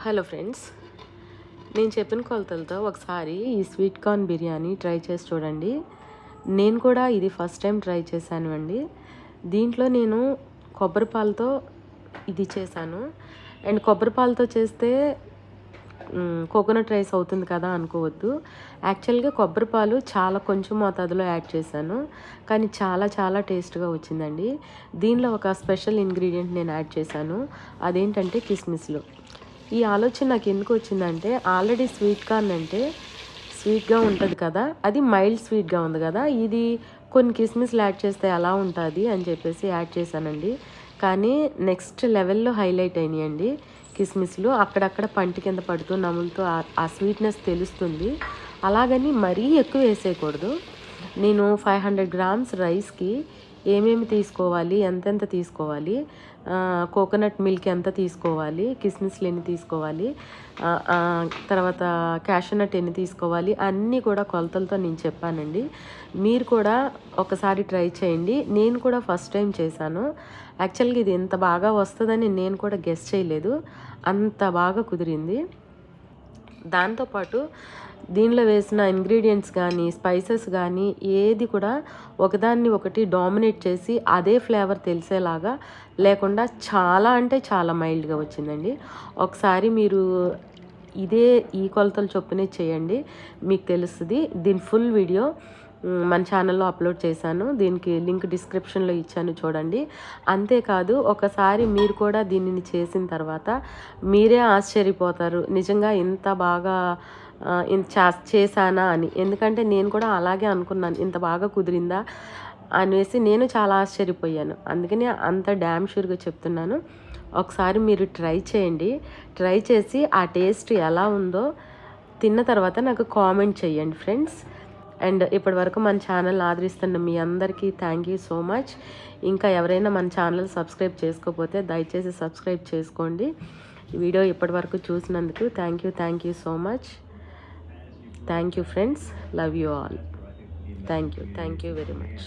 Hello friends, నేను చెప్పిన కొలతలతో ఒకసారి ఈ స్వీట్ కార్న్ బిర్యానీ ట్రై చేసి చూడండి. నేను కూడా ఇది ఫస్ట్ టైం ట్రై చేశాను అండి. దీంట్లో నేను కొబ్బరి పాలతో ఇది చేశాను. అండ్ కొబ్బరి పాలతో చేస్తే కోకోనట్ రైస్ అవుతుంది కదా అనుకోవద్దు. యాక్చువల్గా కొబ్బరి పాలు చాలా కొంచెం మోతాదులో యాడ్ చేశాను, కానీ చాలా చాలా టేస్ట్గా వచ్చిందండి. దీనిలో ఒక స్పెషల్ ఇంగ్రీడియంట్ నేను యాడ్ చేశాను, అదేంటంటే కిస్మిస్లు. ఈ ఆలోచన నాకు ఎందుకు వచ్చిందంటే, ఆల్రెడీ స్వీట్ కార్న్ అంటే స్వీట్గా ఉంటుంది కదా, అది మైల్డ్ స్వీట్గా ఉంది కదా, ఇది కొన్ని కిస్మిస్లు యాడ్ చేస్తే ఎలా ఉంటుంది అని చెప్పేసి యాడ్ చేశానండి. కానీ నెక్స్ట్ లెవెల్లో హైలైట్ అయినాయండి కిస్మిస్లు. అక్కడక్కడ పంటి కింద పడుతూ నములుతూ ఆ స్వీట్నెస్ తెలుస్తుంది. అలాగని మరీ ఎక్కువ వేసేయకూడదు. నేను 500 గ్రామ్స్ రైస్కి ఏమేమి తీసుకోవాలి, ఎంతెంత తీసుకోవాలి, కోకోనట్ మిల్క్ ఎంత తీసుకోవాలి, కిస్మిస్లు ఎన్ని తీసుకోవాలి, తర్వాత క్యాషనట్ ఎన్ని తీసుకోవాలి, అన్నీ కూడా కొలతలతో నేను చెప్పానండి. మీరు కూడా ఒకసారి ట్రై చేయండి. నేను కూడా ఫస్ట్ టైం చేశాను. యాక్చువల్గా ఇది ఎంత బాగా వస్తుందని నేను కూడా గెస్ చేయలేదు, అంత బాగా కుదిరింది. దాంతోపాటు దీనిలో వేసిన ఇంగ్రీడియంట్స్ కానీ స్పైసెస్ కానీ ఏది కూడా ఒకదాన్ని ఒకటి డామినేట్ చేసి అదే ఫ్లేవర్ తెలిసేలాగా లేకుండా చాలా అంటే చాలా మైల్డ్గా వచ్చిందండి. ఒకసారి మీరు ఈ కొలతలు చొప్పునే చేయండి, మీకు తెలుస్తుంది. దీని ఫుల్ వీడియో మన ఛానల్లో అప్లోడ్ చేశాను, దీనికి లింక్ డిస్క్రిప్షన్లో ఇచ్చాను, చూడండి. అంతేకాదు ఒకసారి మీరు కూడా దీనిని చేసిన తర్వాత మీరే ఆశ్చర్యపోతారు, నిజంగా ఇంత బాగా చేశానా అని. ఎందుకంటే నేను కూడా అలాగే అనుకున్నాను, ఇంత బాగా కుదిరిందా అనేసి నేను చాలా ఆశ్చర్యపోయాను. అందుకని అంత డ్యామ్ షూర్గా చెప్తున్నాను. ఒకసారి మీరు ట్రై చేయండి. ట్రై చేసి ఆ టేస్ట్ ఎలా ఉందో తిన్న తర్వాత నాకు కామెంట్ చేయండి ఫ్రెండ్స్. అండ్ ఇప్పటి వరకు మన ఛానల్ ఆదరిస్తున్న మీ అందరికీ థ్యాంక్ యూ సో మచ్. ఇంకా ఎవరైనా మన ఛానల్ సబ్స్క్రైబ్ చేసుకోకపోతే దయచేసి సబ్స్క్రైబ్ చేసుకోండి. ఈ వీడియో ఇప్పటి వరకు చూసినందుకు thank you so much. Thank you friends, love you all. Thank you very much.